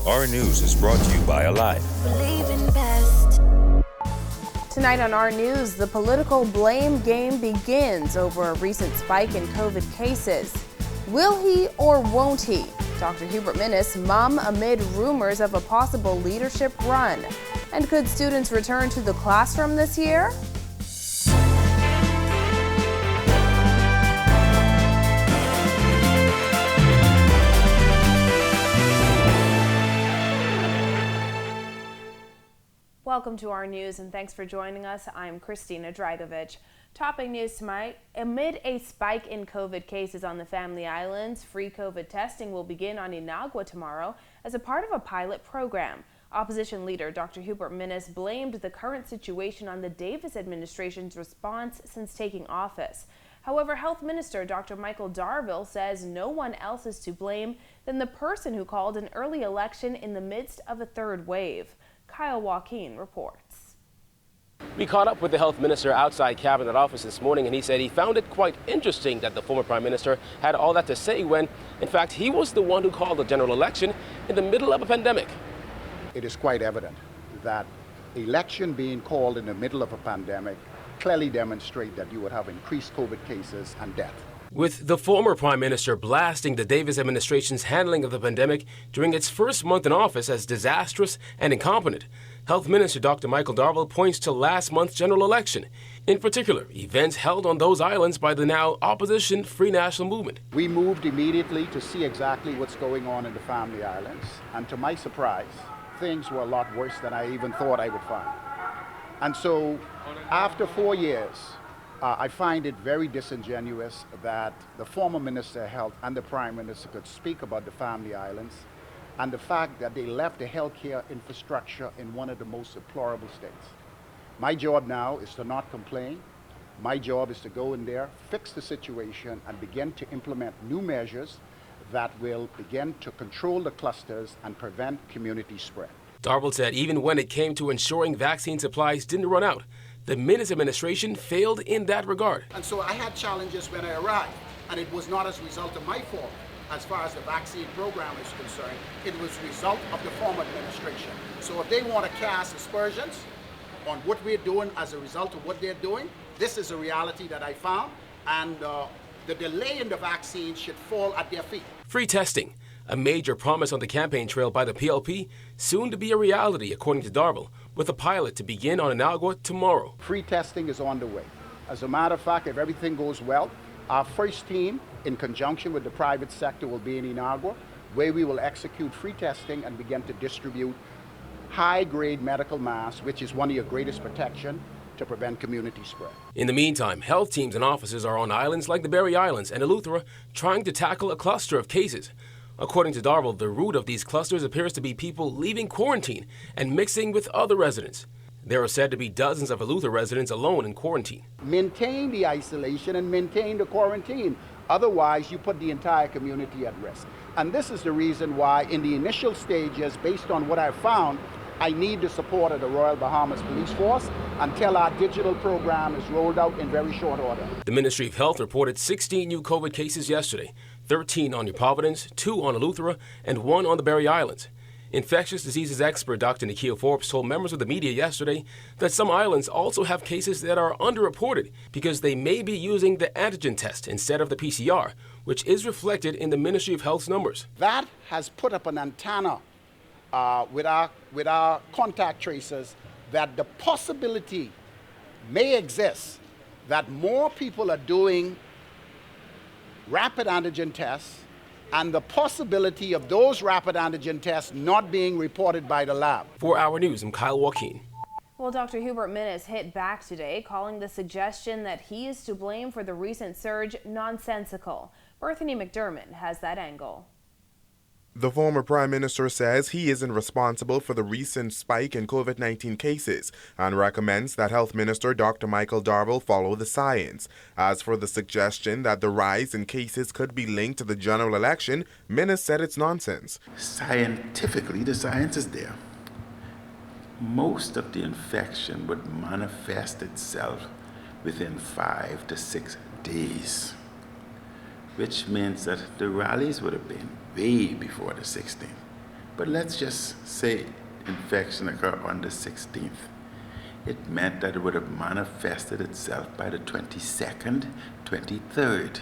Our News is brought to you by Alive. Believe in best. Tonight on Our News, the political blame game begins over a recent spike in COVID cases. Will he or won't he? Dr. Hubert Minnis mum amid rumors of a possible leadership run. And could students return to the classroom this year? Welcome to Our News and thanks for joining us. I'm Christina Dragovich. Topping news tonight, amid a spike in COVID cases on the Family Islands, free COVID testing will begin on Inagua tomorrow as a part of a pilot program. Opposition leader Dr. Hubert Minnis blamed the current situation on the Davis administration's response since taking office. However, Health Minister Dr. Michael Darville says no one else is to blame than the person who called an early election in the midst of a third wave. Kyle Joaquin reports. We caught up with the health minister outside Cabinet Office this morning, and he said he found it quite interesting that the former prime minister had all that to say when, in fact, he was the one who called the general election in the middle of a pandemic. It is quite evident that election being called in the middle of a pandemic clearly demonstrate that you would have increased COVID cases and death. With the former prime minister blasting the Davis administration's handling of the pandemic during its first month in office as disastrous and incompetent, Health Minister Dr. Michael Darville points to last month's general election, in particular, events held on those islands by the now opposition Free National Movement. We moved immediately to see exactly what's going on in the Family Islands, and to my surprise, things were a lot worse than I even thought I would find. And so, after 4 years, I find it very disingenuous that the former Minister of Health and the Prime Minister could speak about the Family Islands and the fact that they left the healthcare infrastructure in one of the most deplorable states. My job now is to not complain. My job is to go in there, fix the situation, and begin to implement new measures that will begin to control the clusters and prevent community spread. Darville said even when it came to ensuring vaccine supplies didn't run out, the Minnis administration failed in that regard. And so I had challenges when I arrived, and it was not as a result of my fault as far as the vaccine program is concerned. It was a result of the former administration. So if they want to cast aspersions on what we're doing as a result of what they're doing, this is a reality that I found, and the delay in the vaccine should fall at their feet. Free testing, a major promise on the campaign trail by the PLP, soon to be a reality, according to Darville, with a pilot to begin on Inagua tomorrow. Free testing is on the way. As a matter of fact, if everything goes well, our first team, in conjunction with the private sector, will be in Inagua, where we will execute free testing and begin to distribute high-grade medical masks, which is one of your greatest protection to prevent community spread. In the meantime, health teams and officers are on islands like the Berry Islands and Eleuthera trying to tackle a cluster of cases. According to Darville, the root of these clusters appears to be people leaving quarantine and mixing with other residents. There are said to be dozens of Eleuthera residents alone in quarantine. Maintain the isolation and maintain the quarantine. Otherwise, you put the entire community at risk. And this is the reason why, in the initial stages, based on what I've found, I need the support of the Royal Bahamas Police Force until our digital program is rolled out in very short order. The Ministry of Health reported 16 new COVID cases yesterday, 13 on New Providence, 2 on Eleuthera, and 1 on the Berry Islands. Infectious diseases expert Dr. Nikhil Forbes told members of the media yesterday that some islands also have cases that are underreported because they may be using the antigen test instead of the PCR, which is reflected in the Ministry of Health's numbers. That has put up an antenna with our contact tracers that the possibility may exist that more people are doing rapid antigen tests, and the possibility of those rapid antigen tests not being reported by the lab. For Our News, I'm Kyle Joaquin. Well, Dr. Hubert Minnis hit back today, calling the suggestion that he is to blame for the recent surge nonsensical. Berthany McDermott has that angle. The former Prime Minister says he isn't responsible for the recent spike in COVID-19 cases and recommends that Health Minister Dr. Michael Darville follow the science. As for the suggestion that the rise in cases could be linked to the general election, Minnis said it's nonsense. Scientifically, the science is there. Most of the infection would manifest itself within 5 to 6 days, which means that the rallies would have been way before the 16th. But let's just say infection occurred on the 16th. It meant that it would have manifested itself by the 22nd, 23rd.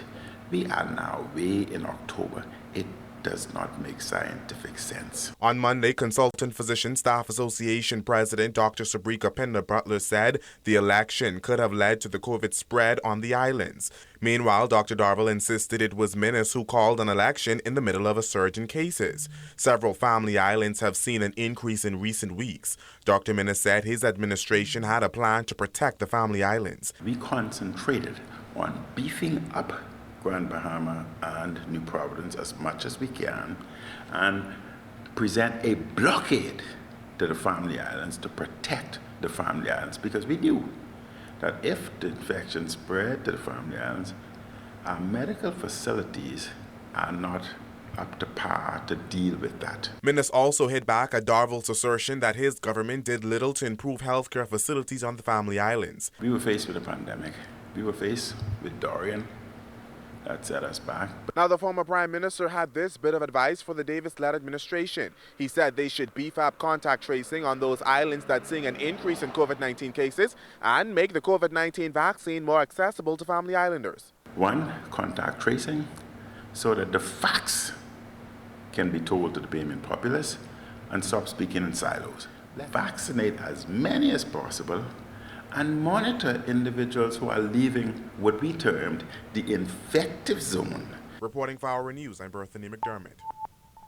We are now way in October. It does not make scientific sense. On Monday, Consultant Physician Staff Association President Dr. Sabrika Pinder-Butler said the election could have led to the COVID spread on the islands. Meanwhile, Dr. Darville insisted it was Minnis who called an election in the middle of a surge in cases. Several family islands have seen an increase in recent weeks. Dr. Minnis said his administration had a plan to protect the family islands. We concentrated on beefing up Grand Bahama and New Providence as much as we can and present a blockade to the family islands to protect the family islands, because we knew that if the infection spread to the family islands, our medical facilities are not up to par to deal with that. Minnis also hit back at Darville's assertion that his government did little to improve healthcare facilities on the family islands. We were faced with a pandemic. We were faced with Dorian. That set us back. Now, the former Prime Minister had this bit of advice for the Davis-led administration. He said they should beef up contact tracing on those islands that's seeing an increase in COVID-19 cases and make the COVID-19 vaccine more accessible to family islanders. One, contact tracing, so that the facts can be told to the Bahamian populace and stop speaking in silos. Vaccinate as many as possible and monitor individuals who are leaving what we termed the infective zone. Reporting for Our News, I'm Berthany McDermott.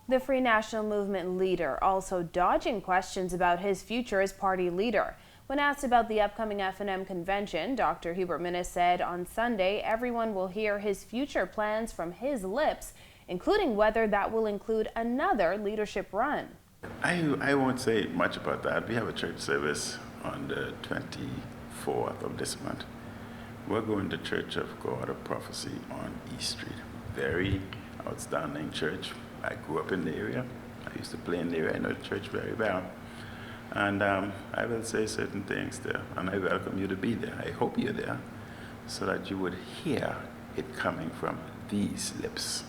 The Free National Movement leader also dodging questions about his future as party leader. When asked about the upcoming F&M convention, Dr. Hubert Minnis said on Sunday everyone will hear his future plans from his lips, including whether that will include another leadership run. I won't say much about that. We have a church service on the 24th of this month. We're going to Church of God of Prophecy on East Street. Very outstanding church. I grew up in the area. I used to play in the area. I know the church very well. And I will say certain things there, and I welcome you to be there. I hope you're there so that you would hear it coming from these lips.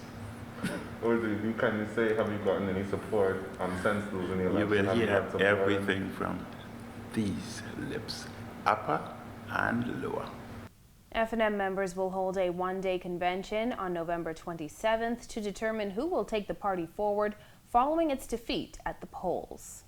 Or you can say, have you gotten any support since losing the election? You will hear everything from these lips, upper and lower. F&M members will hold a one-day convention on November 27th to determine who will take the party forward following its defeat at the polls.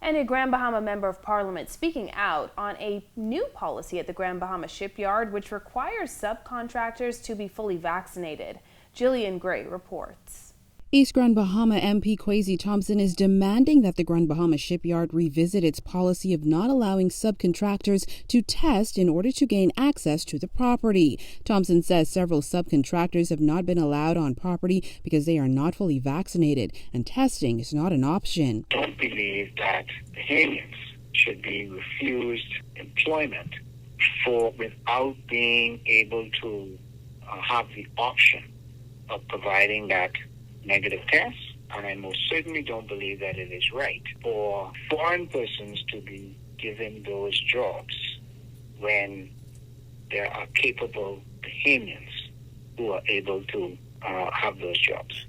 And a Grand Bahama Member of Parliament speaking out on a new policy at the Grand Bahama shipyard which requires subcontractors to be fully vaccinated. Jillian Gray reports. East Grand Bahama MP Kwesi Thompson is demanding that the Grand Bahama shipyard revisit its policy of not allowing subcontractors to test in order to gain access to the property. Thompson says several subcontractors have not been allowed on property because they are not fully vaccinated and testing is not an option. I don't believe that Bahamians should be refused employment without being able to have the option of providing that negative tests, and I most certainly don't believe that it is right for foreign persons to be given those jobs when there are capable Bahamians who are able to have those jobs.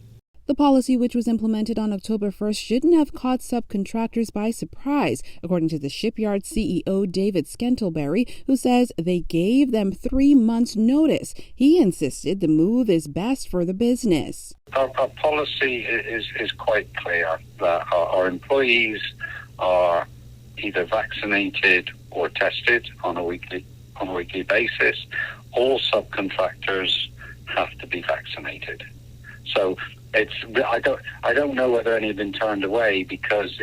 The policy, which was implemented on October 1st, shouldn't have caught subcontractors by surprise, according to the shipyard CEO David Scantlebury, who says they gave them 3 months' notice. He insisted the move is best for the business. Our policy is quite clear that our employees are either vaccinated or tested on a weekly basis. All subcontractors have to be vaccinated. So I don't know whether any have been turned away because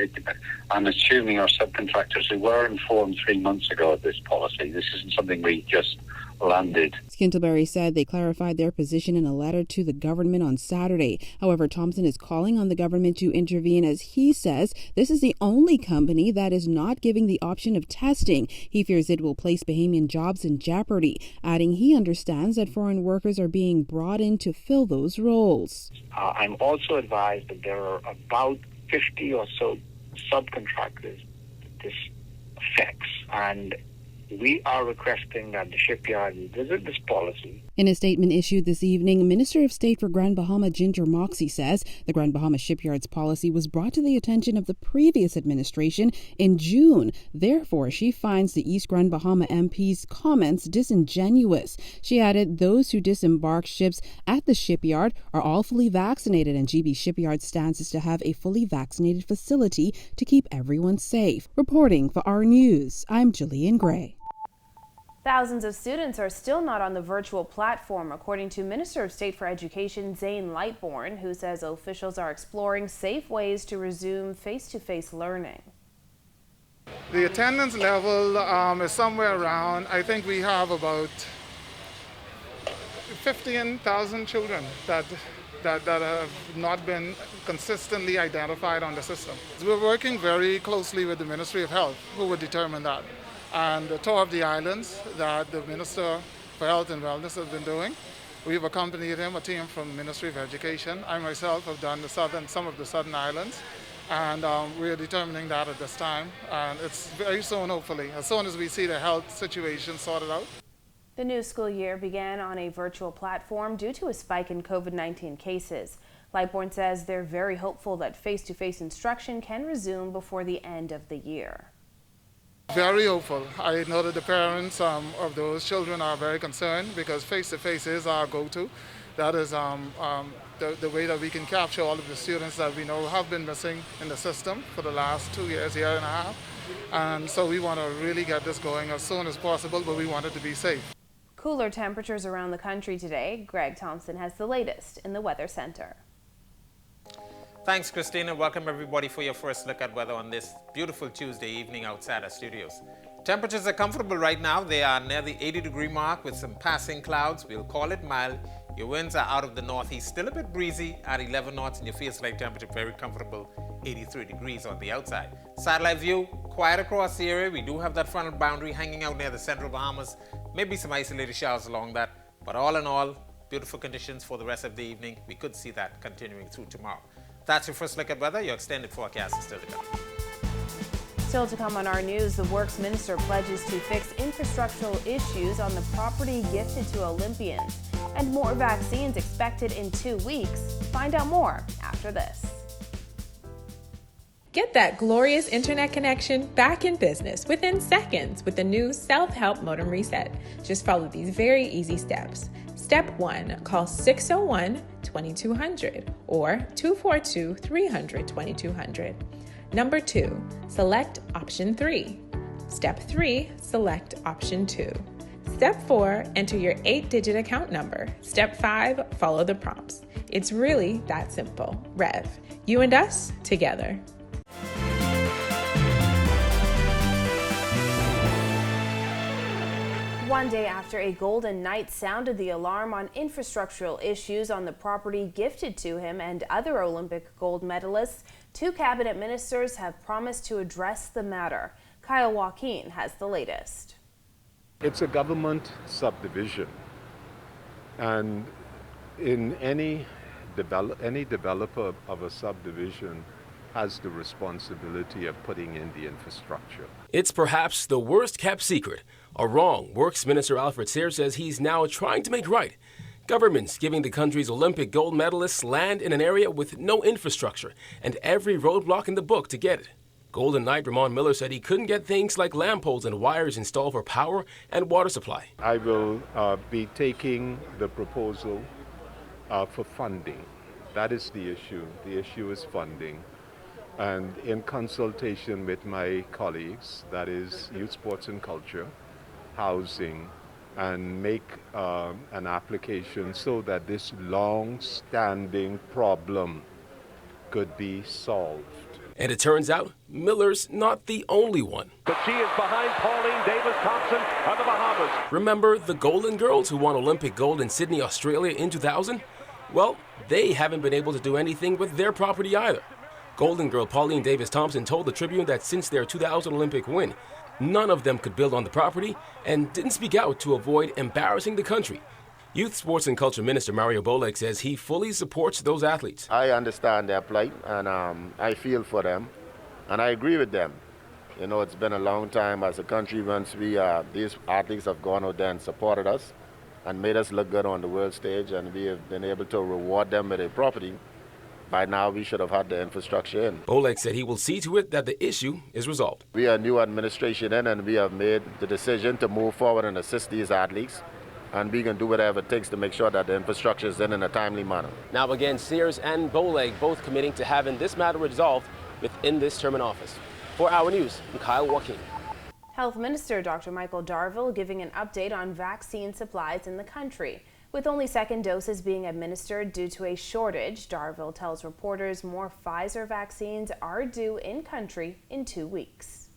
I'm assuming our subcontractors who were informed 3 months ago of this policy. This isn't something we just landed. Scantlebury said they clarified their position in a letter to the government on Saturday. However, Thompson is calling on the government to intervene as he says this is the only company that is not giving the option of testing. He fears it will place Bahamian jobs in jeopardy, adding he understands that foreign workers are being brought in to fill those roles. I'm also advised that there are about 50 or so subcontractors that this affects, and we are requesting that the shipyard revisit this policy. In a statement issued this evening, Minister of State for Grand Bahama Ginger Moxie says the Grand Bahama Shipyards policy was brought to the attention of the previous administration in June. Therefore, she finds the East Grand Bahama MP's comments disingenuous. She added those who disembark ships at the shipyard are all fully vaccinated, and GB Shipyard's stance is to have a fully vaccinated facility to keep everyone safe. Reporting for our news, I'm Jillian Gray. Thousands of students are still not on the virtual platform, according to Minister of State for Education Zane Lightbourne, who says officials are exploring safe ways to resume face-to-face learning. The attendance level is somewhere around, I think we have about 15,000 children that have not been consistently identified on the system. We're working very closely with the Ministry of Health, who will determine that. And the tour of the islands that the Minister for Health and Wellness has been doing, we've accompanied him, a team from the Ministry of Education. I myself have done some of the southern islands, and we're determining that at this time. And it's very soon, hopefully, as soon as we see the health situation sorted out. The new school year began on a virtual platform due to a spike in COVID-19 cases. Lightbourne says they're very hopeful that face-to-face instruction can resume before the end of the year. Very hopeful. I know that the parents of those children are very concerned because face-to-face is our go-to. That is the way that we can capture all of the students that we know have been missing in the system for the last 2 years, year and a half. And so we want to really get this going as soon as possible, but we want it to be safe. Cooler temperatures around the country today. Greg Thompson has the latest in the Weather Center. Thanks, Christina. Welcome everybody for your first look at weather on this beautiful Tuesday evening outside our studios. Temperatures are comfortable right now. They are near the 80-degree mark with some passing clouds. We'll call it mild. Your winds are out of the northeast, still a bit breezy at 11 knots, and your feels like temperature very comfortable, 83 degrees on the outside. Satellite view, quiet across the area. We do have that frontal boundary hanging out near the central Bahamas. Maybe some isolated showers along that, but all in all, beautiful conditions for the rest of the evening. We could see that continuing through tomorrow. That's your first look at weather. Your extended forecast is still to come. Still to come on our news, the Works Minister pledges to fix infrastructural issues on the property gifted to Olympians. And more vaccines expected in 2 weeks. Find out more after this. Get that glorious internet connection back in business within seconds with the new self-help modem reset. Just follow these very easy steps. Step 1, call 601-2200 or 242-300-2200. Number 2, select option 3. Step 3, select option 2. Step 4, enter your 8-digit account number. Step 5, follow the prompts. It's really that simple. Rev, you and us together. One day after a golden knight sounded the alarm on infrastructural issues on the property gifted to him and other Olympic gold medalists, 2 cabinet ministers have promised to address the matter. Kyle Joaquin has the latest. It's a government subdivision, and in any developer of a subdivision has the responsibility of putting in the infrastructure. It's perhaps the worst kept secret. A wrong Works Minister Alfred Sayre says he's now trying to make right. Governments giving the country's Olympic gold medalists land in an area with no infrastructure and every roadblock in the book to get it. Golden Knight Ramon Miller said he couldn't get things like lamp poles and wires installed for power and water supply. I will be taking the proposal for funding. That is the issue. The issue is funding. And in consultation with my colleagues, that is Youth, Sports and Culture, Housing, and make an application so that this long-standing problem could be solved. And it turns out Miller's not the only one. But she is behind Pauline Davis-Thompson of the Bahamas. Remember the Golden Girls who won Olympic gold in Sydney, Australia in 2000? Well, they haven't been able to do anything with their property either. Golden Girl Pauline Davis-Thompson told the Tribune that since their 2000 Olympic win, none of them could build on the property and didn't speak out to avoid embarrassing the country. Youth, Sports and Culture Minister Mario Bolek says he fully supports those athletes. I understand their plight and I feel for them and I agree with them. You know, it's been a long time as a country once these athletes have gone out there and supported us and made us look good on the world stage, and we have been able to reward them with a property. By now, we should have had the infrastructure in. Oleg said he will see to it that the issue is resolved. We are a new administration in, and we have made the decision to move forward and assist these athletes. And we can do whatever it takes to make sure that the infrastructure is in a timely manner. Now again, Sears and Boleg both committing to having this matter resolved within this term in office. For Our News, I'm Kyle Joaquin. Health Minister Dr. Michael Darville giving an update on vaccine supplies in the country. With only second doses being administered due to a shortage, Darville tells reporters more Pfizer vaccines are due in country in 2 weeks.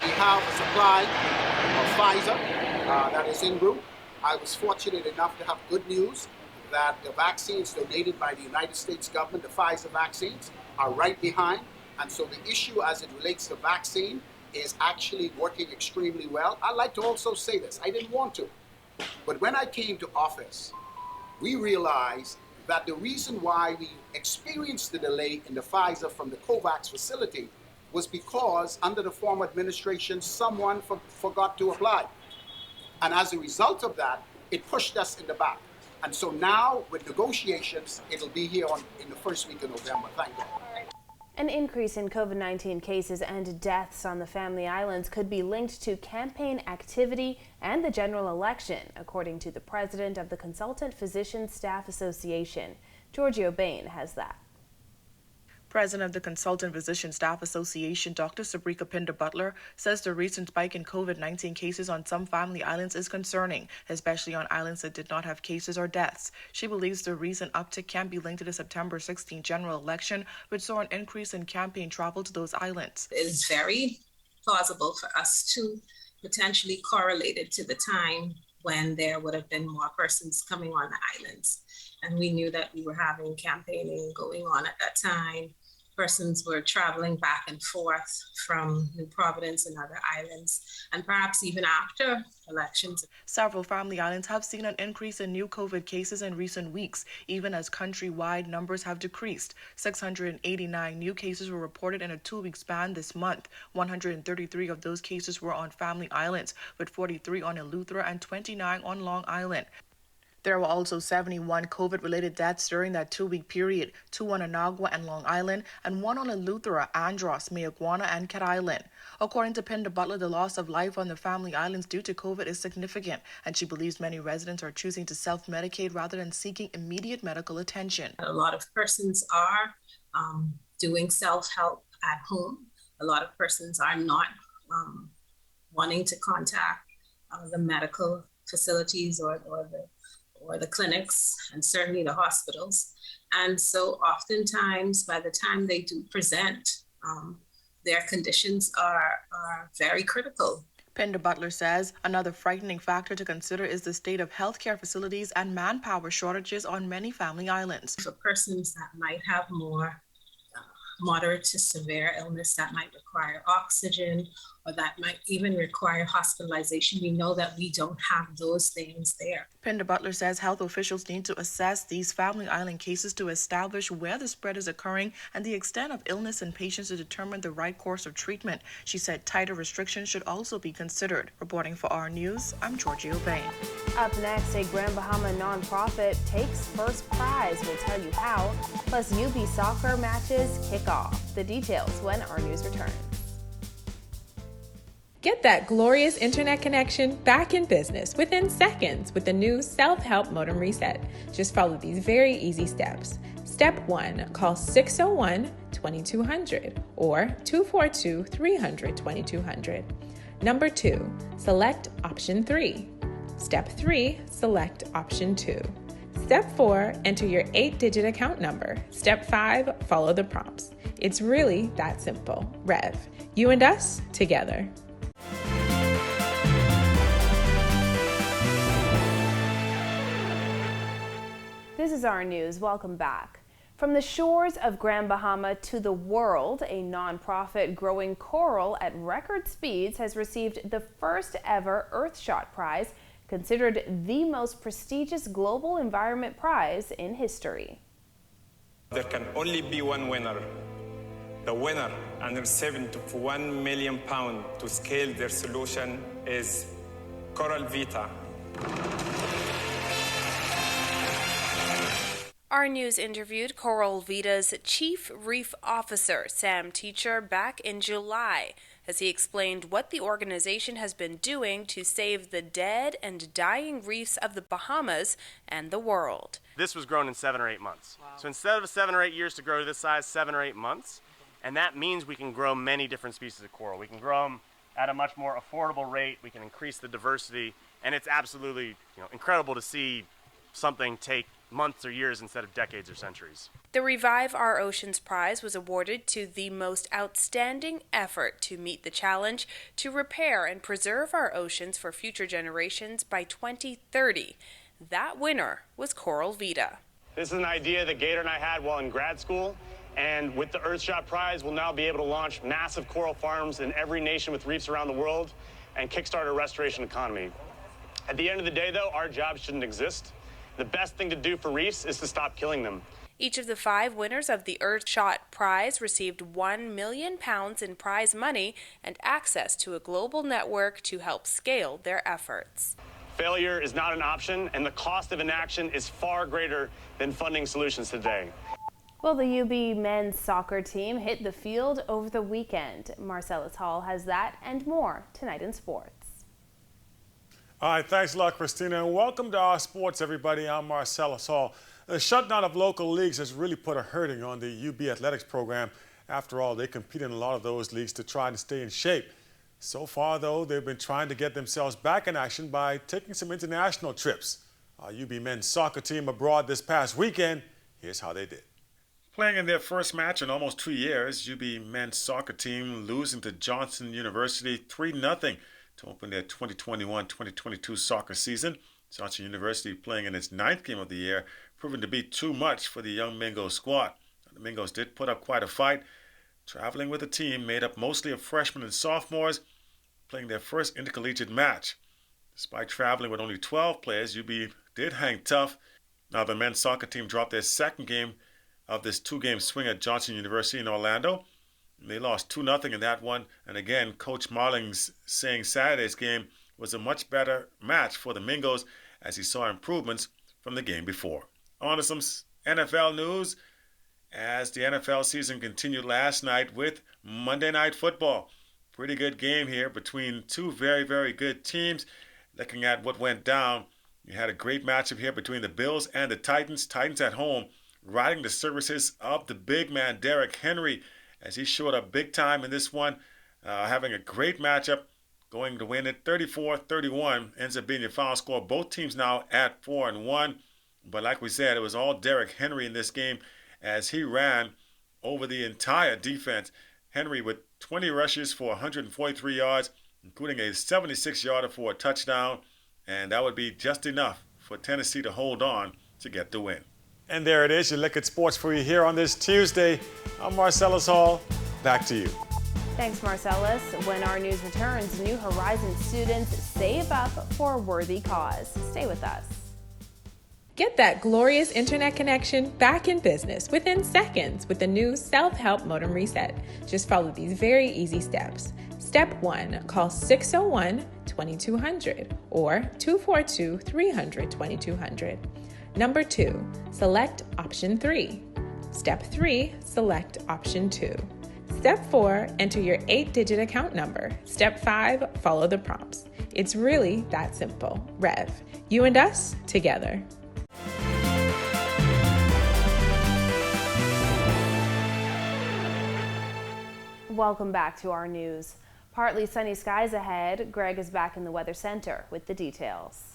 We have a supply of Pfizer that is en route. I was fortunate enough to have good news that the vaccines donated by the United States government, the Pfizer vaccines, are right behind. And so the issue as it relates to vaccine is actually working extremely well. I'd like to also say this. I didn't want to. But when I came to office, we realized that the reason why we experienced the delay in the Pfizer from the COVAX facility was because under the former administration, someone forgot to apply. And as a result of that, it pushed us in the back. And so now with negotiations, it'll be here in the first week of November. Thank you. An increase in COVID-19 cases and deaths on the Family Islands could be linked to campaign activity and the general election, according to the president of the Consultant Physician Staff Association. Giorgio Bain has that. President of the Consultant Physician Staff Association, Dr. Sabrika Pinder-Butler, says the recent spike in COVID-19 cases on some family islands is concerning, especially on islands that did not have cases or deaths. She believes the recent uptick can be linked to the September 16 general election, which saw an increase in campaign travel to those islands. It is very plausible for us to potentially correlate it to the time when there would have been more persons coming on the islands. And we knew that we were having campaigning going on at that time. Persons were traveling back and forth from New Providence and other islands, and perhaps even after elections. Several family islands have seen an increase in new COVID cases in recent weeks, even as countrywide numbers have decreased. 689 new cases were reported in a 2-week span this month. 133 of those cases were on family islands, with 43 on Eleuthera and 29 on Long Island. There were also 71 COVID-related deaths during that 2-week period, 2 on Anagua and Long Island, and 1 on Eleuthera, Andros, Mayaguana, and Cat Island. According to Pinder-Butler, the loss of life on the family islands due to COVID is significant, and she believes many residents are choosing to self-medicate rather than seeking immediate medical attention. A lot of persons are doing self-help at home. A lot of persons are not wanting to contact the medical facilities or the clinics, and certainly the hospitals. And so oftentimes, by the time they do present, their conditions are very critical. Pinder-Butler says another frightening factor to consider is the state of healthcare facilities and manpower shortages on many family islands. For persons that might have more moderate to severe illness that might require oxygen, or that might even require hospitalization, we know that we don't have those things there. Pinder-Butler says health officials need to assess these family island cases to establish where the spread is occurring and the extent of illness in patients to determine the right course of treatment. She said tighter restrictions should also be considered. Reporting for Our News, I'm Giorgio Bain. Up next, a Grand Bahama nonprofit takes first prize. We'll tell you how. Plus, UB soccer matches kick off. The details when Our News returns. Get that glorious internet connection back in business within seconds with the new self-help modem reset. Just follow these very easy steps. Step 1, call 601-2200 or 242-300-2200. Number 2, select option 3. Step 3, select option 2. Step 4, enter your 8-digit account number. Step 5, follow the prompts. It's really that simple. Rev, you and us together. This is Our News. Welcome back. From the shores of Grand Bahama to the world, a nonprofit growing coral at record speeds has received the first ever Earthshot Prize, considered the most prestigious global environment prize in history. There can only be one winner. The winner, and receiving £1 million to scale their solution, is Coral Vita. Our news interviewed Coral Vita's Chief Reef Officer, Sam Teacher, back in July as he explained what the organization has been doing to save the dead and dying reefs of the Bahamas and the world. This was grown in 7 or 8 months. Wow. So instead of 7 or 8 years to grow to this size, 7 or 8 months, and that means we can grow many different species of coral. We can grow them at a much more affordable rate, we can increase the diversity, and it's absolutely incredible to see something take months or years instead of decades or centuries. The Revive Our Oceans Prize was awarded to the most outstanding effort to meet the challenge to repair and preserve our oceans for future generations by 2030. That winner was Coral Vita. This is an idea that Gator and I had while in grad school, and with the Earthshot Prize, we'll now be able to launch massive coral farms in every nation with reefs around the world and kickstart a restoration economy. At the end of the day, though, our jobs shouldn't exist. The best thing to do for reefs is to stop killing them. Each of the 5 winners of the Earthshot Prize received £1 million in prize money and access to a global network to help scale their efforts. Failure is not an option, and the cost of inaction is far greater than funding solutions today. Well, the UB men's soccer team hit the field over the weekend. Marcellus Hall has that and more tonight in sports. All right, thanks a lot, Christina, and welcome to our sports, everybody. I'm Marcellus Hall. The shutdown of local leagues has really put a hurting on the UB athletics program. After all, they compete in a lot of those leagues to try to stay in shape. So far, though, they've been trying to get themselves back in action by taking some international trips. Our UB men's soccer team abroad this past weekend, here's how they did. Playing in their first match in almost 2 years, UB men's soccer team losing to Johnson University 3-0. To open their 2021-2022 soccer season. Johnson University playing in its 9th game of the year, proving to be too much for the young Mingo squad. The Mingos did put up quite a fight, traveling with a team made up mostly of freshmen and sophomores, playing their first intercollegiate match. Despite traveling with only 12 players, UB did hang tough. Now the men's soccer team dropped their second game of this 2-game swing at Johnson University in Orlando. They lost 2-0 in that one, and again, Coach Marlings saying Saturday's game was a much better match for the Mingos as he saw improvements from the game before. On to some NFL news as the NFL season continued last night with Monday Night Football. Pretty good game here between two very, very good teams. Looking at what went down, you had a great matchup here between the Bills and the Titans. Titans at home, riding the services of the big man Derrick Henry, as he showed up big time in this one, having a great matchup, going to win it 34-31, ends up being your final score. Both teams now at 4-1, but like we said, it was all Derrick Henry in this game as he ran over the entire defense. Henry with 20 rushes for 143 yards, including a 76-yarder for a touchdown, and that would be just enough for Tennessee to hold on to get the win. And there it is, your Look at Sports for you here on this Tuesday. I'm Marcellus Hall. Back to you. Thanks, Marcellus. When our news returns, New Horizons students save up for a worthy cause. Stay with us. Get that glorious internet connection back in business within seconds with the new self-help modem reset. Just follow these very easy steps. Step 1, call 601-2200 or 242-300-2200. Number 2, select option 3. Step 3, select option 2. Step 4, enter your 8-digit account number. Step 5, follow the prompts. It's really that simple. Rev, you and us together. Welcome back to our news. Partly sunny skies ahead. Greg is back in the Weather Center with the details.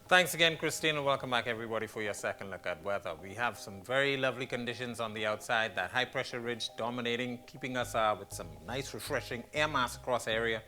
Thanks again, Christina. Welcome back, everybody, for your second look at weather. We have some very lovely conditions on the outside. That high-pressure ridge dominating, keeping us with some nice, refreshing air mass across the area.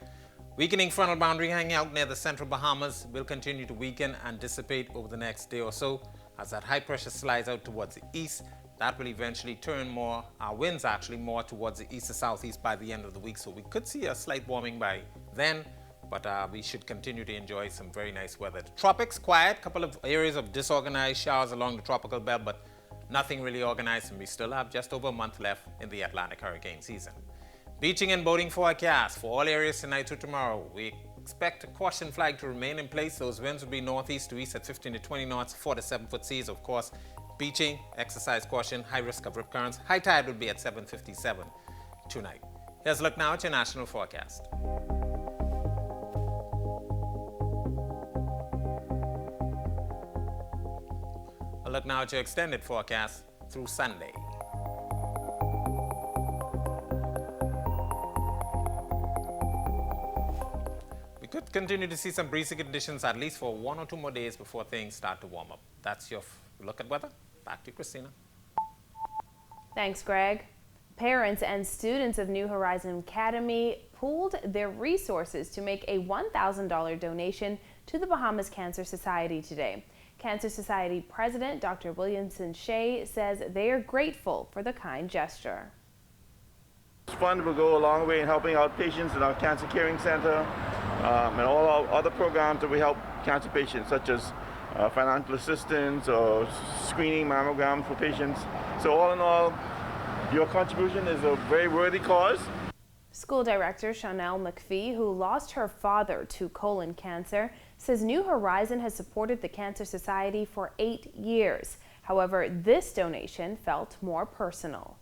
Weakening frontal boundary hanging out near the central Bahamas will continue to weaken and dissipate over the next day or so. As that high pressure slides out towards the east, that will eventually turn more, our winds actually more towards the east to southeast by the end of the week. So we could see a slight warming by then. But we should continue to enjoy some very nice weather. The tropics, quiet, couple of areas of disorganized showers along the tropical belt, but nothing really organized, and we still have just over a month left in the Atlantic hurricane season. Beaching and boating forecast for all areas tonight to tomorrow. We expect a caution flag to remain in place. Those winds will be northeast to east at 15 to 20 knots, 4 to 7 foot seas. Of course, beaching, exercise caution, high risk of rip currents. High tide would be at 7:57 tonight. Here's a look now at your national forecast. A look now at your extended forecast through Sunday. We could continue to see some breezy conditions at least for 1 or 2 more days before things start to warm up. That's your look at weather. Back to you, Christina. Thanks, Greg. Parents and students of New Horizon Academy pooled their resources to make a $1,000 donation to the Bahamas Cancer Society today. Cancer Society President Dr. Williamson Shea says they are grateful for the kind gesture. This fund will go a long way in helping out patients in our Cancer Caring Center and all our other programs that we help cancer patients, such as financial assistance or screening mammograms for patients. So all in all, your contribution is a very worthy cause. School Director Chanel McPhee, who lost her father to colon cancer, says New Horizon has supported the Cancer Society for 8 years. However, this donation felt more personal.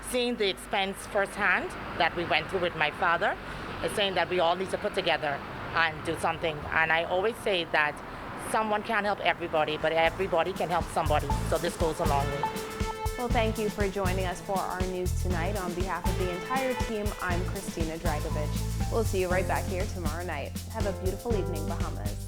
Seeing the expense firsthand that we went through with my father is saying that we all need to put together and do something. And I always say that someone can't help everybody, but everybody can help somebody. So this goes a long way. Well, thank you for joining us for our news tonight. On behalf of the entire team, I'm Christina Dragovich. We'll see you right back here tomorrow night. Have a beautiful evening, Bahamas.